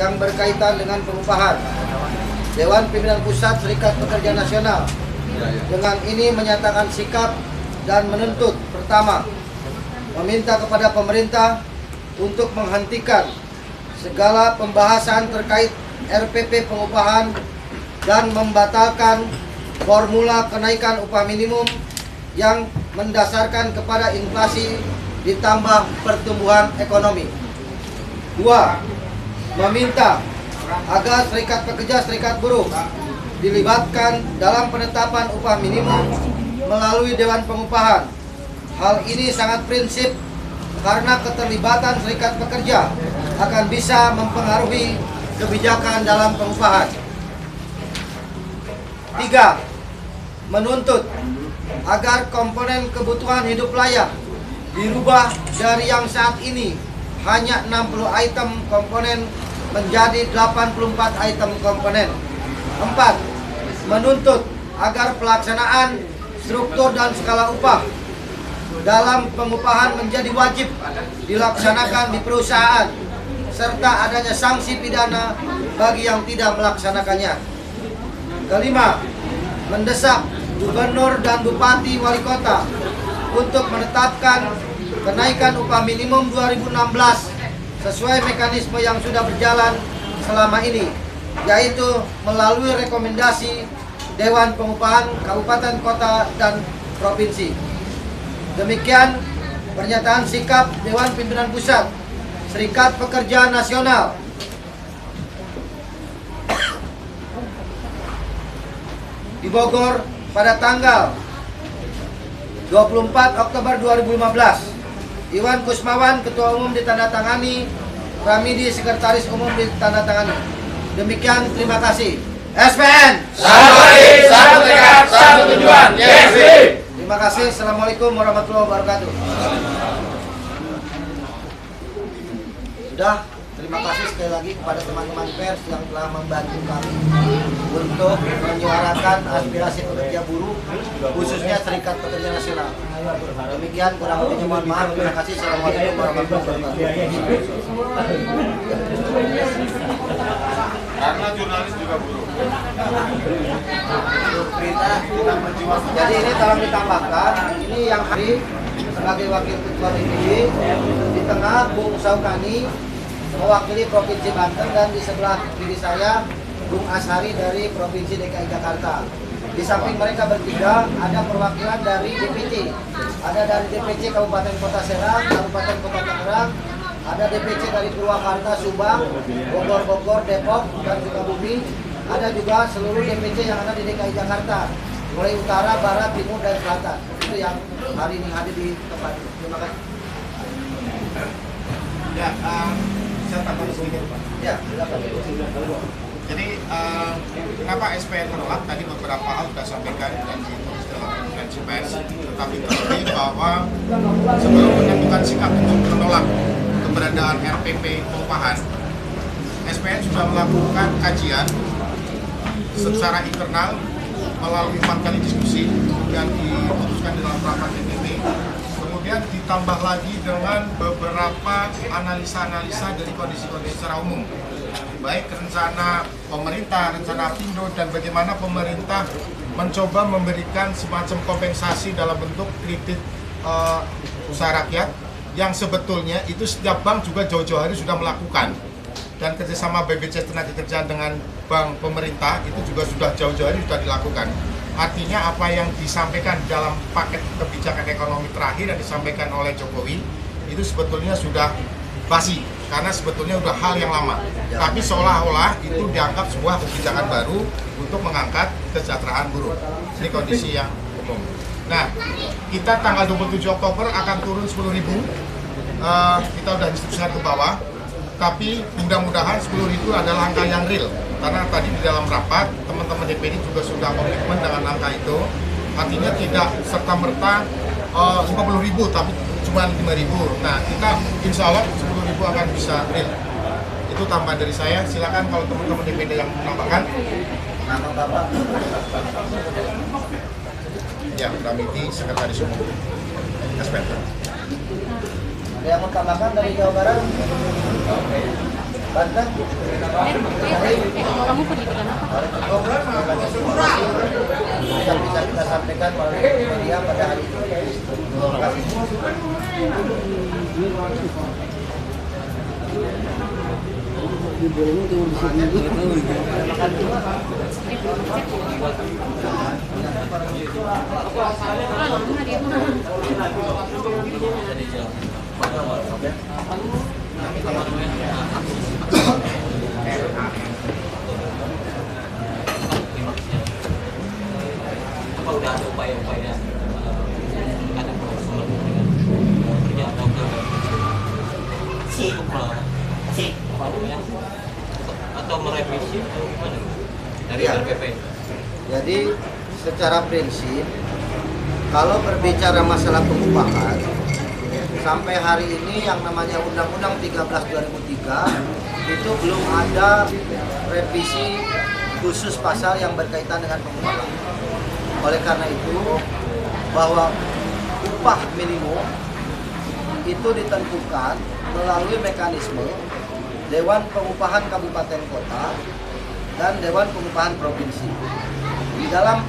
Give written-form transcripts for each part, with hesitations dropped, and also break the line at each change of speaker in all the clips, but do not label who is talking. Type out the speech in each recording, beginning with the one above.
yang berkaitan dengan pengupahan. Dewan Pimpinan Pusat Serikat Pekerja Nasional dengan ini menyatakan sikap dan menuntut: pertama, meminta kepada pemerintah untuk menghentikan segala pembahasan terkait RPP pengupahan dan membatalkan formula kenaikan upah minimum yang mendasarkan kepada inflasi ditambah pertumbuhan ekonomi. 2. Meminta agar Serikat Pekerja Serikat Buruh dilibatkan dalam penetapan upah minimum melalui Dewan Pengupahan. Hal ini sangat prinsip karena keterlibatan serikat pekerja akan bisa mempengaruhi kebijakan dalam pengupahan. 3. Menuntut agar komponen kebutuhan hidup layak dirubah dari yang saat ini hanya 60 item komponen menjadi 84 item komponen. 4. Menuntut agar pelaksanaan struktur dan skala upah dalam pengupahan menjadi wajib dilaksanakan di perusahaan, serta adanya sanksi pidana bagi yang tidak melaksanakannya. 5. Mendesak gubernur dan bupati wali kota untuk menetapkan kenaikan upah minimum 2016 sesuai mekanisme yang sudah berjalan selama ini, yaitu melalui rekomendasi Dewan Pengupahan Kabupaten, Kota, dan Provinsi. Demikian pernyataan sikap Dewan Pimpinan Pusat Serikat Pekerja Nasional di Bogor pada tanggal 24 Oktober 2015. Iwan Kusmawan, Ketua Umum, ditandatangani. Ramidi, Sekretaris Umum, ditandatangani. Demikian, terima kasih. SPN
satu hari, satu tekad, satu tujuan. Yes.
Terima kasih. Assalamualaikum warahmatullahi wabarakatuh. Sudah. Terima kasih sekali lagi kepada teman-teman pers yang telah membantu kami untuk menyuarakan aspirasi pekerja buruh, khususnya Serikat Pekerja Nasional. Demikian, kurang lebihnya mohon maaf. Terima kasih. Assalamualaikum warahmatullahi wabarakatuh.
Karena jurnalis juga buruh.
Jadi ini tolong ditambahkan, ini yang hari sebagai wakil ketua DPD, di tengah Bung Saukani mewakili Provinsi Banten, dan di sebelah kiri saya Bung Ashari dari Provinsi DKI Jakarta. Di samping mereka bertiga ada perwakilan dari DPC, ada dari DPC Kabupaten Kota Serang, Kabupaten Kota Tangerang, ada DPC dari Purwakarta, Subang, Bogor, Depok, dan Sukabumi. Ada juga seluruh DPC yang ada di DKI Jakarta, mulai utara, barat, timur, dan selatan. Itu yang hari ini hadir di tempat ini. Terima kasih.
Ya, saya tambah sedikit, Pak.
Ya, silakan.
Jadi, kenapa SPN menolak? Tadi beberapa hal sudah sampaikan dan ditulis dalam konferensi pers, tetapi terlebih bahwa sebelum menentukan sikap untuk menolak keberadaan RPP pengupahan, SPN sudah melakukan kajian secara internal melalui 4 kali diskusi, kemudian diputuskan dalam rapat DPP, kemudian ditambah lagi dengan beberapa analisa-analisa dari kondisi-kondisi secara umum, baik rencana pemerintah, rencana Apindo, dan bagaimana pemerintah mencoba memberikan semacam kompensasi dalam bentuk kredit usaha rakyat yang sebetulnya itu setiap bank juga jauh-jauh hari sudah melakukan, dan kerjasama BPJS Tenagakerjaan dengan bank pemerintah itu juga sudah jauh-jauh hari sudah dilakukan. Artinya apa yang disampaikan dalam paket kebijakan ekonomi terakhir yang disampaikan oleh Jokowi itu sebetulnya sudah basi, karena sebetulnya sudah hal yang lama. Tapi seolah-olah itu dianggap sebuah kebijakan baru untuk mengangkat kesejahteraan buruh. Ini kondisi yang umum. Nah, kita tanggal 27 Oktober akan turun 10.000. Kita sudah instruksikan ke bawah. Tapi mudah-mudahan 10.000 adalah angka yang real, karena tadi di dalam rapat teman-teman DPD juga sudah komitmen dengan angka itu. Artinya tidak serta-merta 50.000 tapi cuma 5.000. Nah, kita insya Allah 10.000 akan bisa real. Itu tambahan dari saya. Silakan kalau teman-teman DPD yang menambahkan.
Nama Bapak.
Ya, Ramidi, Sekretaris Umum SPN.
Ada yang mau tambahkan dari Jawa Barat? Banten.
Kamu pendidikan apa?
Yang bisa kita sampaikan melalui media pada hari ini. Terima kasih.
Apa udah ada upaya-upaya ada persoalan kerja atau ke atau merevisi atau gimana dari
Ya.
RPP?
Jadi secara prinsip kalau berbicara masalah pengupahan sampai hari ini yang namanya Undang-Undang 13 2003 itu belum ada revisi khusus pasal yang berkaitan dengan pengupahan. Oleh karena itu bahwa upah minimum itu ditentukan melalui mekanisme Dewan Pengupahan Kabupaten Kota dan Dewan Pengupahan Provinsi. Di dalam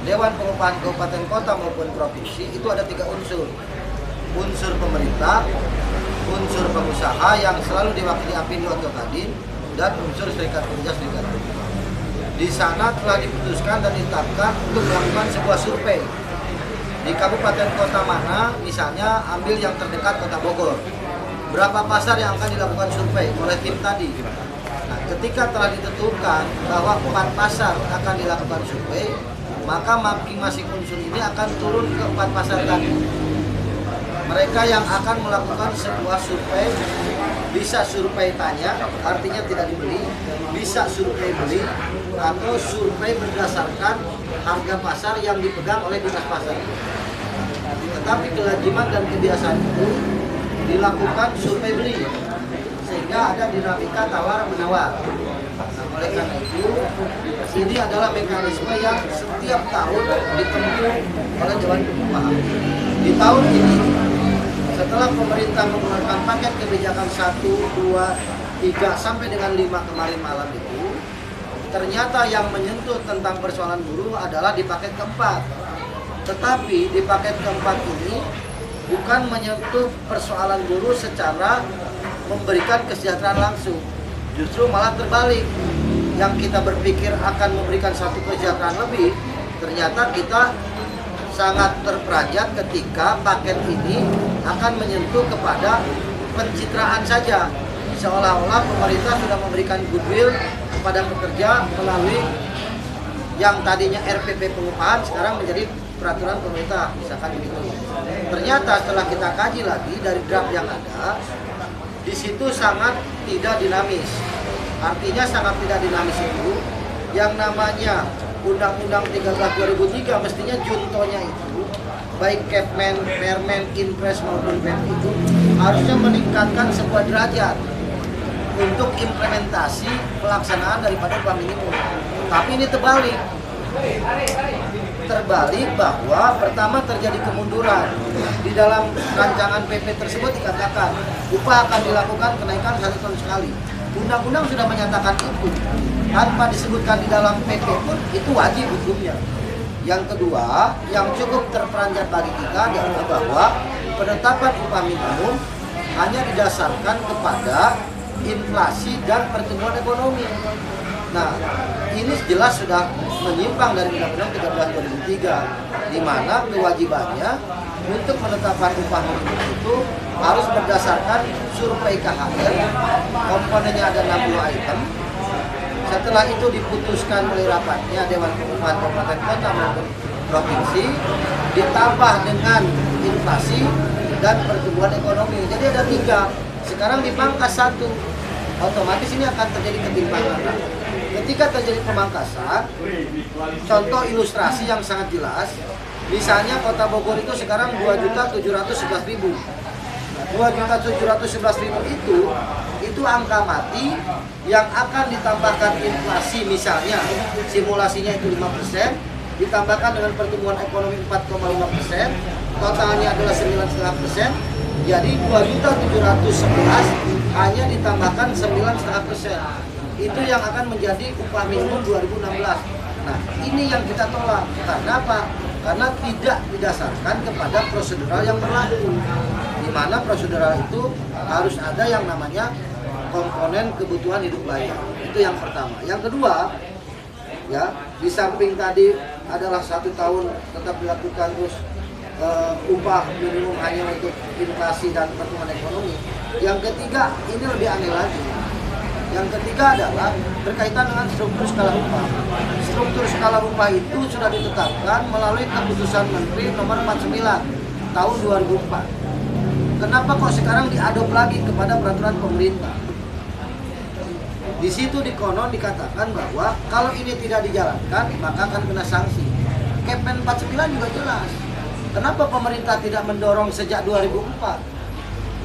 Dewan Pengupahan Kabupaten Kota maupun Provinsi itu ada 3 unsur. Unsur pemerintah, unsur pengusaha yang selalu diwakili Apindo atau Kadin, dan unsur serikat pekerja serikat buruh. Di sana telah diputuskan dan ditetapkan untuk melakukan sebuah survei. Di kabupaten kota mana, misalnya ambil yang terdekat Kota Bogor, berapa pasar yang akan dilakukan survei oleh tim tadi. Nah, ketika telah ditentukan bahwa 4 pasar akan dilakukan survei, maka masing-masing unsur ini akan turun ke 4 pasar tadi. Mereka yang akan melakukan sebuah survei, bisa survei tanya, artinya tidak dibeli, bisa survei beli, atau survei berdasarkan harga pasar yang dipegang oleh dinas pasar. Tetapi kelaziman dan kebiasaan itu dilakukan survei beli, sehingga ada dinamika tawar-menawar. Nah, oleh karena itu, ini adalah mekanisme yang setiap tahun ditempuh oleh Dewan Pengupahan. Di tahun ini, setelah pemerintah mengeluarkan paket kebijakan 1, 2, 3 sampai dengan 5 kemarin malam itu, ternyata yang menyentuh tentang persoalan buruh adalah di paket keempat. Tetapi di paket keempat ini bukan menyentuh persoalan buruh secara memberikan kesejahteraan langsung. Justru malah terbalik. Yang kita berpikir akan memberikan satu kesejahteraan lebih, ternyata kita sangat terperanjat ketika paket ini akan menyentuh kepada pencitraan saja. Seolah-olah pemerintah sudah memberikan goodwill kepada pekerja melalui yang tadinya RPP pengupahan sekarang menjadi peraturan pemerintah, misalkan begitu. Ternyata setelah kita kaji lagi dari draft yang ada, di situ sangat tidak dinamis. Artinya sangat tidak dinamis itu yang namanya Undang-Undang 13 2003 mestinya juntonya itu baik Kepmen, Permen, Inpres maupun Pem itu harusnya meningkatkan sebuah derajat untuk implementasi pelaksanaan daripada upah minimum. Tapi ini terbalik. Terbalik bahwa pertama terjadi kemunduran. Di dalam rancangan PP tersebut dikatakan upah akan dilakukan kenaikan 1 tahun sekali. Undang-undang sudah menyatakan itu. Tanpa disebutkan di dalam PP pun itu wajib hukumnya. Yang kedua, yang cukup terperanjat bagi kita adalah bahwa penetapan upah minimum hanya didasarkan kepada inflasi dan pertumbuhan ekonomi. Nah, ini jelas sudah menyimpang dari Undang-Undang 13 2003, di mana kewajibannya untuk menetapkan upah minimum itu harus berdasarkan survei KHR, komponennya ada 60 item. Setelah itu diputuskan oleh rapatnya Dewan Pengupahan Kabupaten Kota maupun Provinsi, ditambah dengan inflasi dan pertumbuhan ekonomi. Jadi ada 3. Sekarang dipangkas 1. Otomatis ini akan terjadi ketimpangan. Ketika terjadi pemangkasan, contoh ilustrasi yang sangat jelas, misalnya Kota Bogor itu sekarang 2.711.000. 2.711.000 itu angka mati yang akan ditambahkan inflasi, misalnya simulasinya itu 5%, ditambahkan dengan pertumbuhan ekonomi 4,5%, totalnya adalah 9,5%, jadi 2.711 hanya ditambahkan 9,5%. Itu yang akan menjadi upah minimum 2016. Nah, ini yang kita tolak. Karena apa? Karena tidak didasarkan kepada prosedural yang berlaku. Di mana prosedural itu harus ada yang namanya komponen kebutuhan hidup layak. Itu yang pertama. Yang kedua, ya, di samping tadi adalah 1 tahun tetap dilakukan, terus upah minimum hanya untuk inflasi dan pertumbuhan ekonomi. Yang ketiga, ini lebih aneh lagi. Yang ketiga adalah berkaitan dengan struktur skala upah. Struktur skala upah itu sudah ditetapkan melalui keputusan Menteri nomor 49 tahun 2004. Kenapa kok sekarang diadop lagi kepada peraturan pemerintah? Di situ di konon dikatakan bahwa kalau ini tidak dijalankan maka akan kena sanksi. Kepen 49 juga jelas. Kenapa pemerintah tidak mendorong sejak 2004?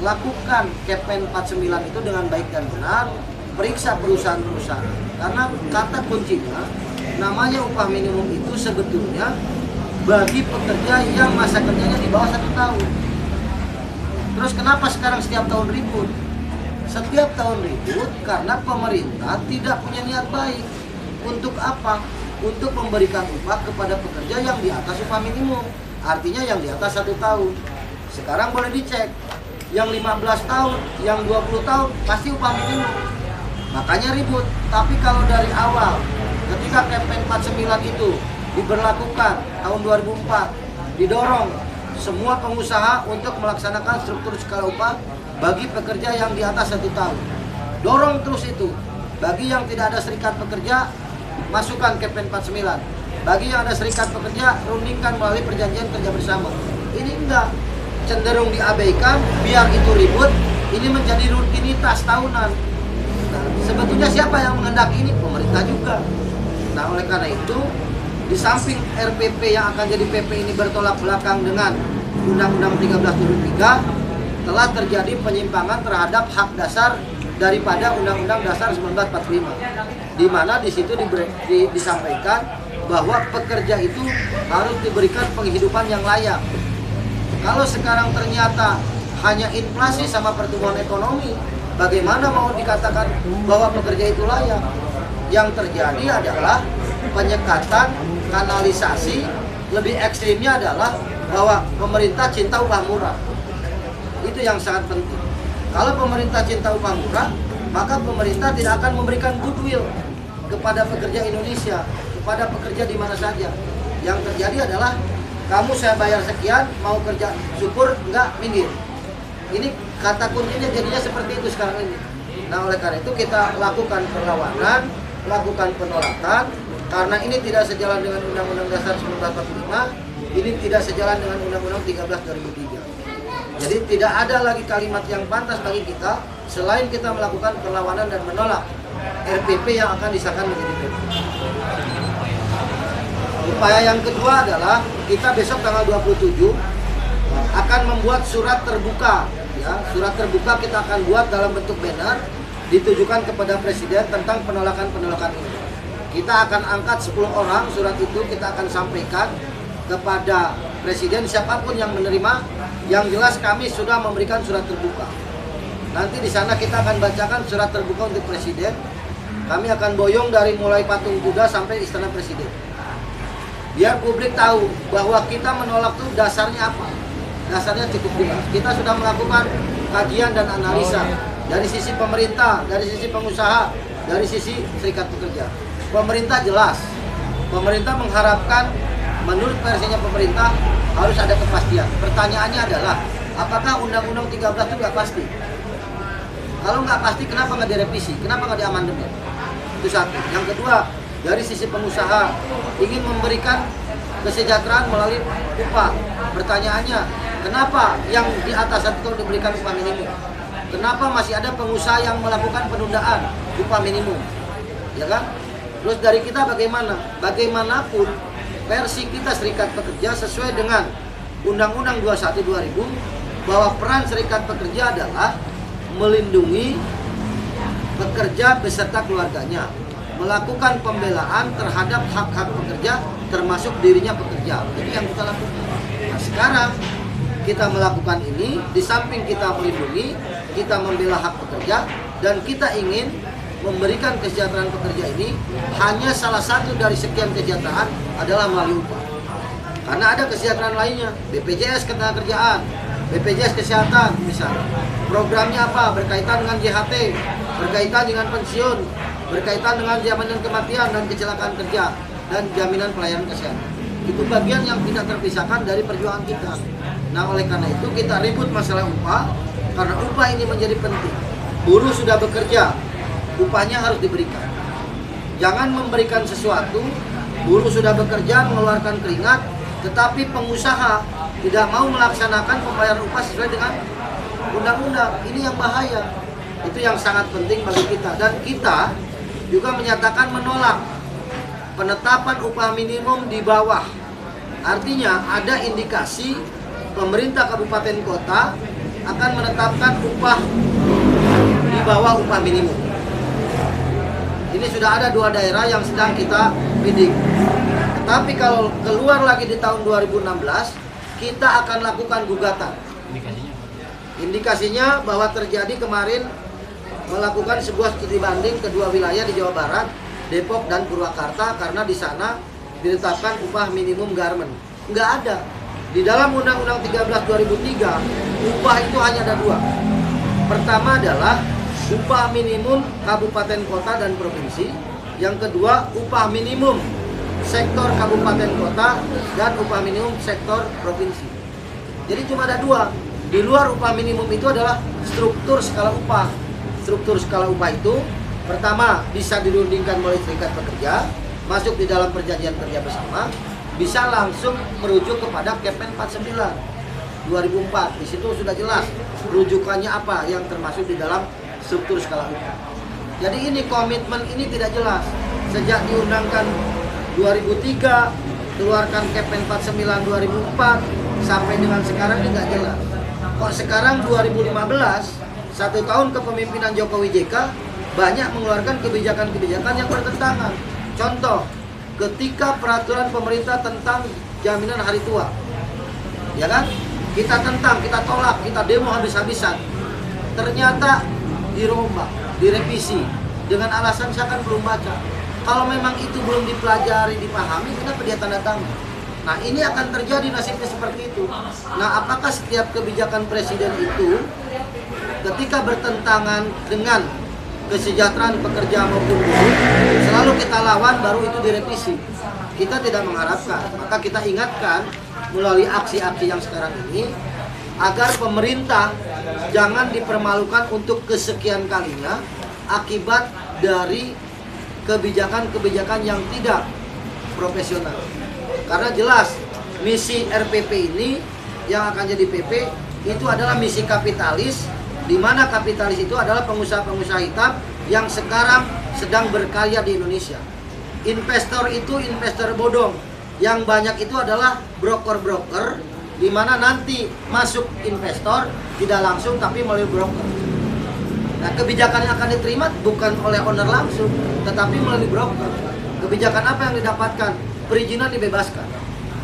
Lakukan Kepen 49 itu dengan baik dan benar, periksa perusahaan-perusahaan. Karena kata kuncinya, namanya upah minimum itu sebetulnya bagi pekerja yang masa kerjanya di bawah 1 tahun. Terus kenapa sekarang setiap tahun ribut? Setiap tahun ribut karena pemerintah tidak punya niat baik. Untuk apa? Untuk memberikan upah kepada pekerja yang di atas upah minimum. Artinya yang di atas 1 tahun. Sekarang boleh dicek. Yang 15 tahun, yang 20 tahun pasti upah minimum. Makanya ribut. Tapi kalau dari awal ketika Kepen 49 itu diberlakukan tahun 2004, didorong semua pengusaha untuk melaksanakan struktur skala upah bagi pekerja yang di atas 1 tahun. Dorong terus itu. Bagi yang tidak ada serikat pekerja, masukkan Kepen 49. Bagi yang ada serikat pekerja, rundingkan melalui perjanjian kerja bersama. Ini enggak, cenderung diabaikan, biar itu ribut, ini menjadi rutinitas tahunan. Nah, sebetulnya siapa yang menghendaki ini? Pemerintah juga. Nah, oleh karena itu, di samping RPP yang akan jadi PP ini bertolak belakang dengan Undang-Undang 1373, telah terjadi penyimpangan terhadap hak dasar daripada Undang-Undang Dasar 1945. Di mana di situ disampaikan bahwa pekerja itu harus diberikan penghidupan yang layak. Kalau sekarang ternyata hanya inflasi sama pertumbuhan ekonomi, bagaimana mau dikatakan bahwa pekerja itu layak? Yang terjadi adalah penyekatan, kanalisasi, lebih ekstrimnya adalah bahwa pemerintah cinta upah murah. Itu yang sangat penting. Kalau pemerintah cinta upah murah, maka pemerintah tidak akan memberikan goodwill kepada pekerja Indonesia, kepada pekerja di mana saja. Yang terjadi adalah kamu saya bayar sekian, mau kerja syukur, enggak, minggir. Ini kata kuncinya jadinya seperti itu sekarang ini. Nah, oleh karena itu kita lakukan perlawanan, lakukan penolakan, karena ini tidak sejalan dengan Undang-Undang Dasar 1945, ini tidak sejalan dengan Undang-Undang 13 2003. Jadi tidak ada lagi kalimat yang pantas bagi kita selain kita melakukan perlawanan dan menolak RPP yang akan disahkan menjadi PP. Upaya yang kedua adalah kita besok tanggal 27 akan membuat surat terbuka. Ya, surat terbuka kita akan buat dalam bentuk banner ditujukan kepada Presiden tentang penolakan-penolakan ini. Kita akan angkat 10 orang, surat itu kita akan sampaikan kepada Presiden siapapun yang menerima. Yang jelas kami sudah memberikan surat terbuka. Nanti di sana kita akan bacakan surat terbuka untuk Presiden. Kami akan boyong dari mulai patung kuda sampai Istana Presiden. Biar publik tahu bahwa kita menolak itu dasarnya apa. Dasarnya cukup jelas. Kita sudah melakukan kajian dan analisa dari sisi pemerintah, dari sisi pengusaha, dari sisi serikat pekerja. Pemerintah jelas. Pemerintah mengharapkan, menurut versinya pemerintah, harus ada kepastian. Pertanyaannya adalah, apakah Undang-Undang 13 itu nggak pasti? Kalau nggak pasti, kenapa nggak direvisi? Kenapa nggak diamandemen? Itu satu. Yang kedua, dari sisi pengusaha ingin memberikan kesejahteraan melalui upah. Pertanyaannya, kenapa yang di atas itu diberikan upah minimum? Kenapa masih ada pengusaha yang melakukan penundaan upah minimum? Ya kan? Terus dari kita bagaimana? Bagaimanapun versi kita serikat pekerja sesuai dengan Undang-Undang 21 2000 bahwa peran serikat pekerja adalah melindungi pekerja beserta keluarganya, melakukan pembelaan terhadap hak-hak pekerja termasuk dirinya pekerja. Itu yang kita lakukan. Nah, sekarang kita melakukan ini, di samping kita melindungi, kita membela hak pekerja, dan kita ingin memberikan kesejahteraan pekerja ini hanya salah satu dari sekian kesejahteraan adalah melalui upah. Karena ada kesejahteraan lainnya, BPJS Ketenagakerjaan, BPJS Kesehatan misalnya. Programnya apa? Berkaitan dengan JHT, berkaitan dengan pensiun, berkaitan dengan jaminan kematian dan kecelakaan kerja, dan jaminan pelayanan kesehatan. Itu bagian yang tidak terpisahkan dari perjuangan kita. Nah, oleh karena itu kita ribut masalah upah, karena upah ini menjadi penting. Buruh sudah bekerja, upahnya harus diberikan. Jangan memberikan sesuatu, buruh sudah bekerja, mengeluarkan keringat, tetapi pengusaha tidak mau melaksanakan pembayaran upah sesuai dengan undang-undang. Ini yang bahaya. Itu yang sangat penting bagi kita. Dan kita juga menyatakan menolak penetapan upah minimum di bawah. Artinya ada indikasi pemerintah kabupaten kota akan menetapkan upah di bawah upah minimum. Ini sudah ada 2 daerah yang sedang kita bidik. Tapi kalau keluar lagi di tahun 2016, kita akan lakukan gugatan. Indikasinya bahwa terjadi kemarin melakukan sebuah studi banding kedua wilayah di Jawa Barat, Depok dan Purwakarta, karena di sana ditetapkan upah minimum garmen. Enggak ada. Di dalam Undang-Undang 13 2003, upah itu hanya ada 2. Pertama adalah upah minimum kabupaten kota dan provinsi. Yang kedua, upah minimum sektor kabupaten kota dan upah minimum sektor provinsi. Jadi cuma ada 2. Di luar upah minimum itu adalah struktur skala upah. Struktur skala upah itu pertama bisa dirundingkan oleh serikat pekerja, masuk di dalam perjanjian kerja bersama, bisa langsung merujuk kepada Kepmen 49 2004. Di situ sudah jelas rujukannya apa yang termasuk di dalam struktur skala upah. Jadi ini komitmen ini tidak jelas. Sejak diundangkan 2003, keluarkan Kepmen 49 2004 sampai dengan sekarang ini nggak jelas. Kok sekarang 2015, 1 tahun kepemimpinan Jokowi JK, banyak mengeluarkan kebijakan-kebijakan yang bertentangan. Contoh, ketika peraturan pemerintah tentang jaminan hari tua, ya kan? Kita tentang, kita tolak, kita demo habis-habisan. Ternyata dirombak, direvisi dengan alasan saya kan belum baca. Kalau memang itu belum dipelajari, dipahami, kenapa dia tanda tangan? Nah, ini akan terjadi nasibnya seperti itu. Nah, apakah setiap kebijakan presiden itu ketika bertentangan dengan kesejahteraan pekerja maupun buruh selalu kita lawan, baru itu direvisi? Kita tidak mengharapkan. Maka kita ingatkan melalui aksi-aksi yang sekarang ini agar pemerintah jangan dipermalukan untuk kesekian kalinya akibat dari kebijakan-kebijakan yang tidak profesional. Karena jelas misi RPP ini yang akan jadi PP itu adalah misi kapitalis, di mana kapitalis itu adalah pengusaha-pengusaha hitam yang sekarang sedang berkarya di Indonesia. Investor itu investor bodong, yang banyak itu adalah broker-broker, di mana nanti masuk investor tidak langsung tapi melalui broker. Nah, kebijakan yang akan diterima bukan oleh owner langsung, tetapi melalui broker. Kebijakan apa yang didapatkan? Perizinan dibebaskan.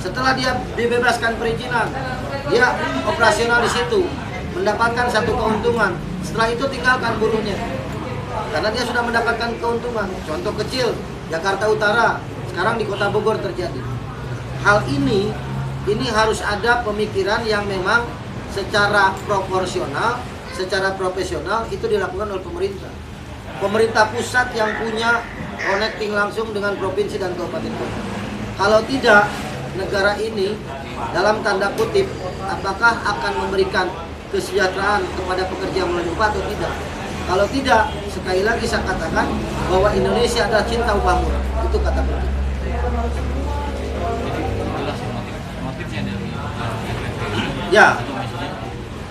Setelah dia dibebaskan perizinan, dia operasional di situ, mendapatkan satu keuntungan. Setelah itu tinggalkan buruhnya, karena dia sudah mendapatkan keuntungan. Contoh kecil, Jakarta Utara, sekarang di Kota Bogor terjadi. Hal ini harus ada pemikiran yang memang secara proporsional, secara profesional itu dilakukan oleh pemerintah. Pemerintah pusat yang punya connecting langsung dengan provinsi dan kabupaten kota. Kalau tidak, negara ini dalam tanda kutip apakah akan memberikan kesejahteraan kepada pekerja melalui upah atau tidak? Kalau tidak, sekali lagi saya katakan bahwa Indonesia adalah cinta upah murah. Itu kata kunci.
Jelas motifnya dari
Ya.
atau maksudnya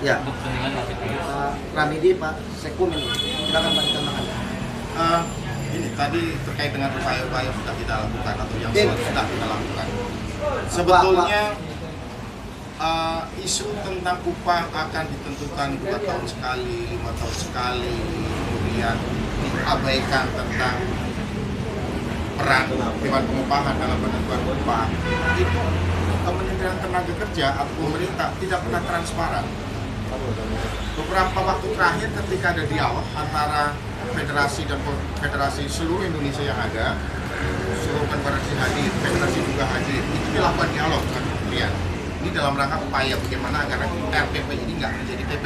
Ya.
untuk kepentingan motif.
Ramidi, Pak Sekum, silakan Pak ditambahkan.
Ini tadi terkait dengan upaya-upaya yang sudah kita lakukan atau yang
Oke.
sudah kita lakukan. Sebetulnya isu tentang upah akan ditentukan 2 tahun sekali, 5 tahun sekali, kemudian diabaikan tentang peran Dewan Pengupahan dalam penentuan upah. Itu Kementerian Tenaga Kerja atau pemerintah tidak pernah transparan. beberapa waktu terakhir ketika ada dialog antara federasi dan federasi seluruh Indonesia yang ada, seluruh konferensi hadir, federasi juga hadir, itu dilakukan dialog dengan kementerian. Ini dalam rangka upaya bagaimana agar RPP ini nggak menjadi PP.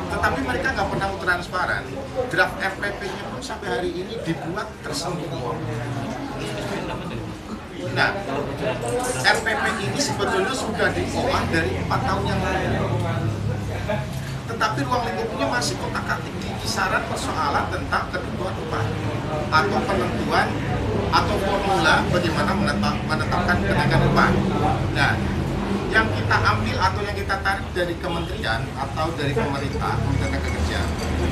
Tetapi mereka nggak pernah transparan. Draft RPP-nya pun sampai hari ini dibuat tersembunyi. Nah, RPP ini sebetulnya sudah diolah dari 4 tahun yang lalu. Tetapi ruang lingkupnya masih kotak-katik di kisaran persoalan tentang ketentuan upah atau penentuan atau formula bagaimana menetapkan kenaikan upah. Nah, yang kita ambil atau yang kita tarik dari kementerian atau dari pemerintah, Kementerian Tenaga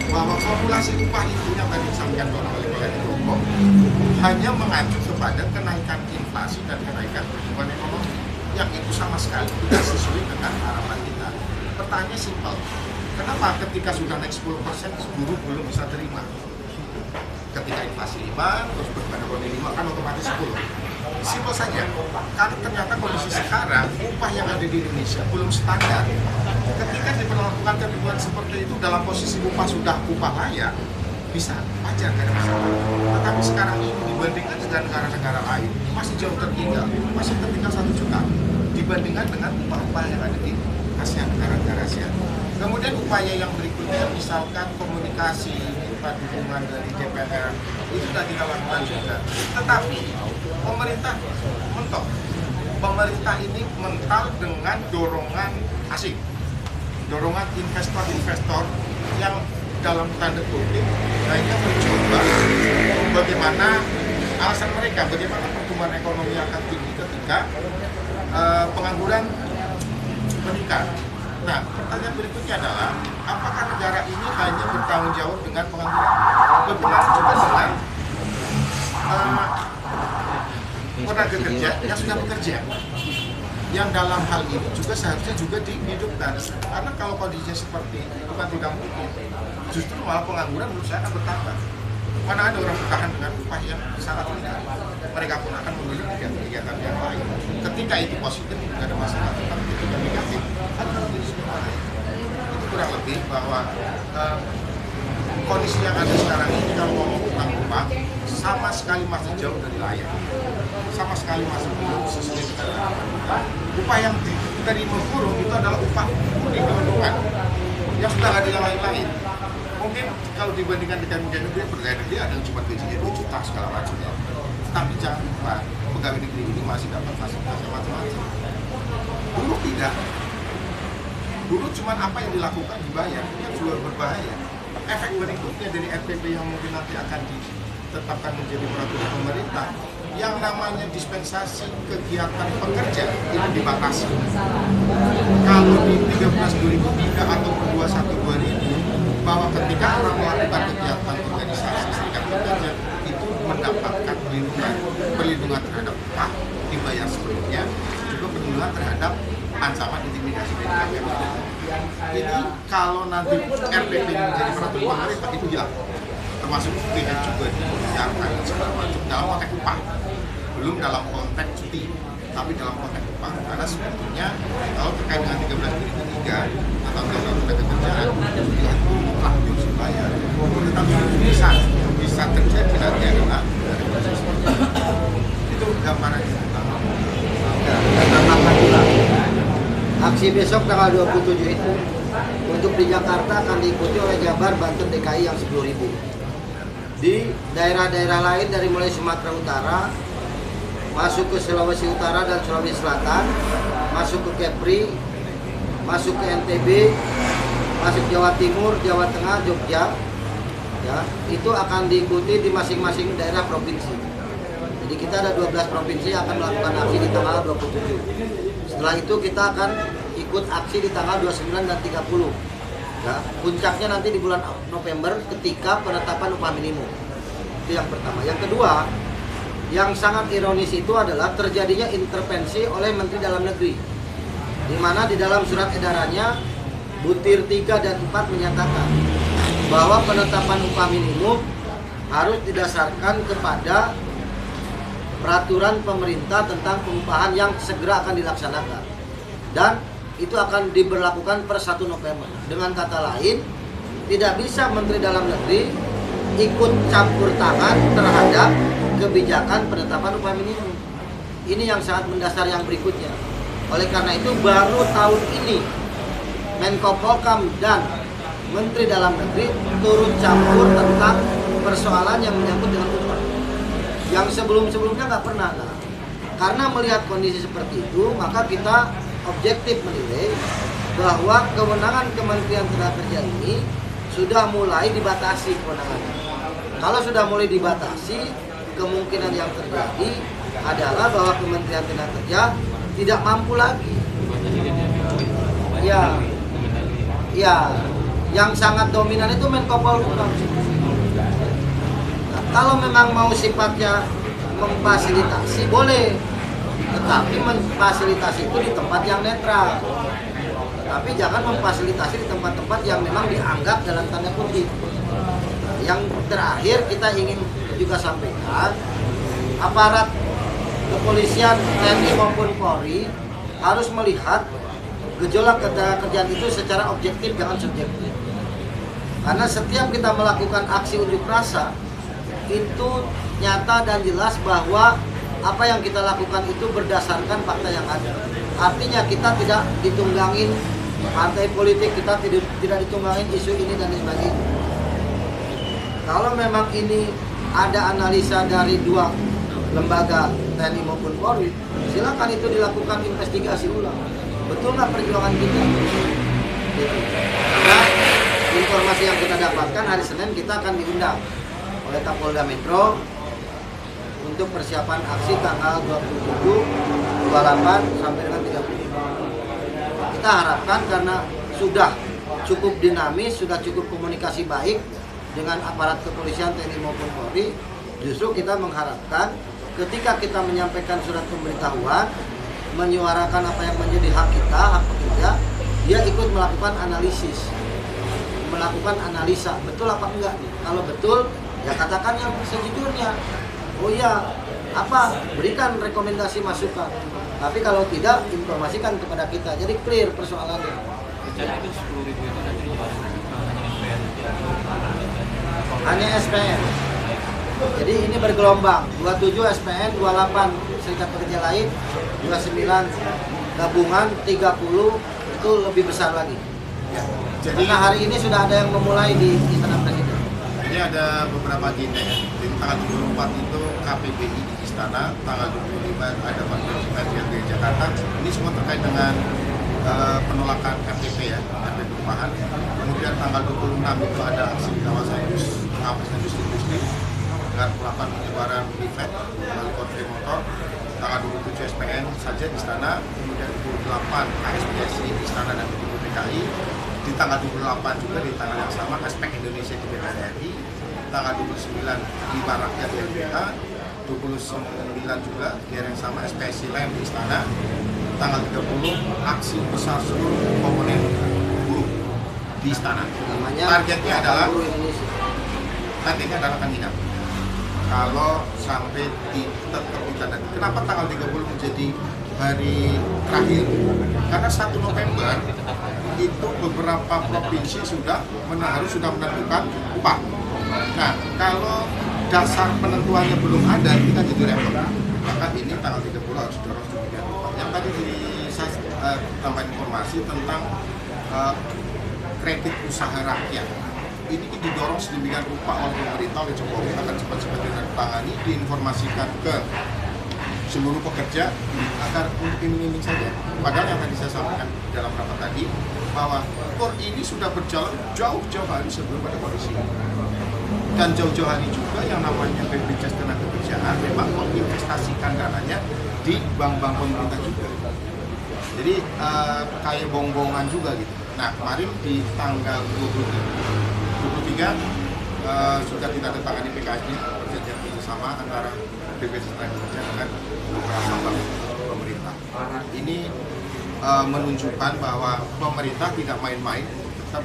bahwa formulasi upah itu yang tadi disampaikan oleh Pak Menko hanya mengacu kepada kenaikan inflasi dan kenaikan pertumbuhan ekonomi yang itu sama sekali tidak sesuai dengan harapan kita. Pertanyaannya simpel, kenapa ketika sudah naik 10% buruh belum bisa terima? Ketika inflasi 5, terus berbanding ekonomi 5 kan otomatis 10. Simpel saja, karena ternyata kondisi sekarang upah yang ada di Indonesia belum standar. Ketika diperlakukan ketentuan seperti itu dalam posisi upah sudah upah layak, bisa wajar, tidak ada masalah. Tetapi sekarang ini dibandingkan dengan negara-negara lain masih jauh tertinggal, masih tertinggal 1 juta dibandingkan dengan upah-upah yang ada di ASEAN, negara-negara ASEAN. Kemudian upaya yang berikutnya misalkan komunikasi, dukungan dari DPR itu sudah kita lakukan juga. Tetapi pemerintah mentok. Pemerintah ini mental dengan dorongan asing, dorongan investor-investor yang dalam tanda kutip hanya mencoba bagaimana alasan mereka, bagaimana pertumbuhan ekonomi akan tinggi ketika pengangguran meningkat. Nah, pertanyaan berikutnya adalah, apakah negara ini hanya bertanggung jawab dengan pengangguran? Bagaimana juga dengan tenaga kerja yang sudah bekerja? Yang dalam hal ini juga seharusnya juga dihidupkan. Karena kalau kondisinya seperti itu bukan tidak mungkin, justru malah pengangguran menurut saya akan bertambah. Mana ada orang bertahan dengan upah yang sangat rendah, mereka pun akan memilih kegiatan yang lain. Ketika itu positif, tidak ada masalah. Tetapi ketika negatif, akan menjadi semuanya. Itu kurang lebih bahwa kondisi yang ada sekarang ini kalau ngomong tentang upah, sama sekali masih jauh dari layak. Sama sekali masih belum sesuai dengan harapan. Upah yang diterima buruh itu adalah upah di keuntungan yang sudah ada yang lain-lain. Mungkin kalau dibandingkan dengan pegawai negeri ada yang cuma gajinya 2 juta segala macamnya. Tapi jangan lupa pegawai negeri ini masih dapat fasilitas macam-macam. Buruh tidak. Buruh cuma apa yang dilakukan dibayar, yang juga berbahaya. Efek berikutnya dari RPP yang mungkin nanti akan ditetapkan menjadi peraturan pemerintah, yang namanya dispensasi kegiatan pekerja itu dibatasi. Kalau di 13.2003 atau 21.2000 bahwa ketika orang melakukan kegiatan organisasi serikat pekerja itu mendapatkan perlindungan terhadap upah dibayar sebelumnya, juga perlindungan terhadap ancaman intimidasi dari KPK. Ini kalau nanti RPP menjadi peraturan pemerintah itu hilang, termasuk tidak juga dibiarkan segala macam dalam konteks upah, belum dalam konteks cuti, tapi dalam konteks upah. Karena sebetulnya kalau terkait dengan 13.2003 atau undang-undang tenaga kerjaan itu mutlak harus dibayar, tetapi bisa terjadi nanti adalah itu gambarannya.
Aksi besok tanggal 27 itu untuk di Jakarta akan diikuti oleh Jabar, Banten, DKI yang 10.000. Di daerah-daerah lain dari mulai Sumatera Utara, masuk ke Sulawesi Utara dan Sulawesi Selatan, masuk ke Kepri, masuk ke NTB, masuk Jawa Timur, Jawa Tengah, Jogja, ya, itu akan diikuti di masing-masing daerah provinsi. Jadi kita ada 12 provinsi yang akan melakukan aksi di tanggal 27. Setelah itu kita akan ikut aksi di tanggal 29 dan 30. Ya, puncaknya nanti di bulan November ketika penetapan upah minimum. Itu yang pertama. Yang kedua, yang sangat ironis itu adalah terjadinya intervensi oleh Menteri Dalam Negeri, di mana di dalam surat edarannya butir 3 dan 4 menyatakan bahwa penetapan upah minimum harus didasarkan kepada peraturan pemerintah tentang pengupahan yang segera akan dilaksanakan. Dan itu akan diberlakukan per 1 November. Dengan kata lain, tidak bisa Menteri Dalam Negeri ikut campur tangan terhadap kebijakan penetapan upah minimum. Ini yang sangat mendasar yang berikutnya. Oleh karena itu baru tahun ini Menko Polhukam dan Menteri Dalam Negeri turut campur tentang persoalan yang menyangkut dengan upah. Yang sebelum-sebelumnya nggak pernah. Nah, karena melihat kondisi seperti itu, maka kita objektif menilai bahwa kewenangan Kementerian Tenaga Kerja ini sudah mulai dibatasi kewenangannya. Kalau sudah mulai dibatasi, kemungkinan yang terjadi adalah bahwa Kementerian Tenaga Kerja tidak mampu lagi. Ya, yang sangat dominan itu Menko Polhukam. Nah, kalau memang mau sifatnya memfasilitasi boleh, tetapi memfasilitasi itu di tempat yang netral. Tapi jangan memfasilitasi di tempat-tempat yang memang dianggap dalam tanda kutip. Yang terakhir kita ingin juga sampaikan, aparat kepolisian, TNI maupun Polri harus melihat gejolak ketenagakerjaan itu secara objektif, jangan subjektif. Karena setiap kita melakukan aksi unjuk rasa, itu nyata dan jelas bahwa apa yang kita lakukan itu berdasarkan fakta yang ada. Artinya kita tidak ditunggangin partai politik, kita tidak ditunggangin isu ini dan sebagainya. Kalau memang ini ada analisa dari dua lembaga TNI maupun Polri, silakan itu dilakukan investigasi ulang. Betul nggak perjuangan kita? Gitu. Nah, informasi yang kita dapatkan hari Senin kita akan diundang oleh Kapolda Metro untuk persiapan aksi tanggal 27, 28 sampai dengan 30. Kita harapkan karena sudah cukup dinamis, sudah cukup komunikasi baik dengan aparat kepolisian TNI maupun Polri, justru kita mengharapkan ketika kita menyampaikan surat pemberitahuan, menyuarakan apa yang menjadi hak kita, hak pekerja, dia ikut melakukan analisis, melakukan analisa, betul apa enggak nih? Kalau betul, ya katakan yang sejujurnya. Oh iya, apa? Berikan rekomendasi masukan. Tapi kalau tidak, informasikan kepada kita. Jadi clear persoalannya.
Rencana itu 10.000 itu nanti
Hanya SPN. Jadi ini bergelombang. 27 SPN, 28 serikat pekerja lain, 29 gabungan, 30 itu lebih besar lagi.
Ya, jadi
karena hari ini sudah ada yang memulai di Istana Presiden.
Jadi ada beberapa agenda ya. Di tanggal 24 itu KPBI di Istana, tanggal 25 ada konferensi pers di Jakarta. Ini semua terkait dengan penolakan RTP ya, RTP perumahan. Kemudian tanggal 26 itu ada aksi di kawasan pengawasan industri dengan melakukan penyebaran leaflet melalui konvoy motor. Tanggal 27 SPN saja di Istana, kemudian 28 KSPSI di Istana dan di DKI. Di tanggal 28 juga di tanggal yang sama Aspek Indonesia di DPR RI, tanggal 29 di Baraknya di LBH, 29 juga di hari yang sama SPSI lain di Istana, tanggal 30 aksi besar seluruh komponen buruh di Istana. Targetnya adalah kandidat. Kalau sampai tetap ditandai. Kenapa tanggal 30 menjadi hari terakhir? Karena 1 November itu beberapa provinsi harus sudah menentukan upah. Nah, kalau dasar penentuannya belum ada, kita jadi repot. Maka ini tanggal 30 harus dorong demikian upah. Yang tadi saya tambah informasi tentang kredit usaha rakyat. Ini didorong sedemikian rupa oleh pemerintah, oleh Jokowi akan cepat-cepat ditangani, diinformasikan ke seluruh pekerja agar untuk iming-iming saja. Padahal yang tadi saya sampaikan dalam rapat tadi bahwa KOR ini sudah berjalan jauh-jauh hari sebelum ada kondisi. Dan jauh-jauh hari juga yang namanya BPJS Ketenagakerjaan memang menginvestasikan dananya di bank-bank pemerintah juga. Jadi kayak bong-bongan juga gitu. Nah, kemarin di tanggal 23 sudah ditandatangani PKS-nya, perjanjian kerjasama antara BPJS Ketenagakerjaan dengan beberapa bank pemerintah. Ini menunjukkan bahwa pemerintah tidak main-main tetap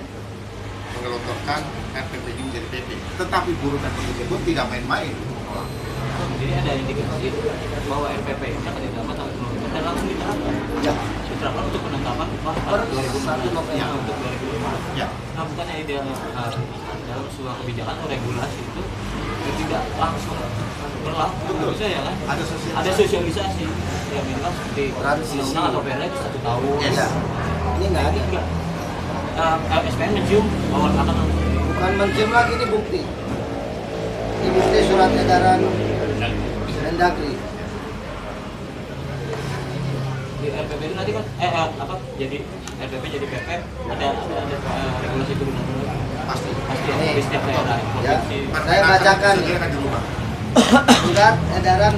menggelontorkan RPP ini menjadi PP. Tetapi buruh dan pekerja pun tidak main-main.
Jadi ada indikasi bahwa RPP nya akan didapat dan langsung diterapkan.
Ya.
diterapkan untuk penetapan upah
Per
pada 2004
November.
ya, untuk 2005.
Ya.
Nah, bukannya ideal dalam sebuah kebijakan atau regulasi itu tidak langsung berlaku,
Betul.
bisa ya kan?
Ada sosialisasi.
Ada sosialisasi yang minimal seperti
Transisi.
undang-undang atau perda itu 1 tahun.
Yes.
Ya. Ini nggak ada.
Enggak. SPN mencium bahwa akan
Bukan mencium lagi, ini bukti. Ini bukti surat edaran Mendagri.
di RPP itu nanti kan jadi RPP jadi PP ada regulasi turunan
Pasti.
pasti
Ini.
di setiap daerah
Ya.
provinsi.
Saya bacakan
Saja akan dirubah.
surat edaran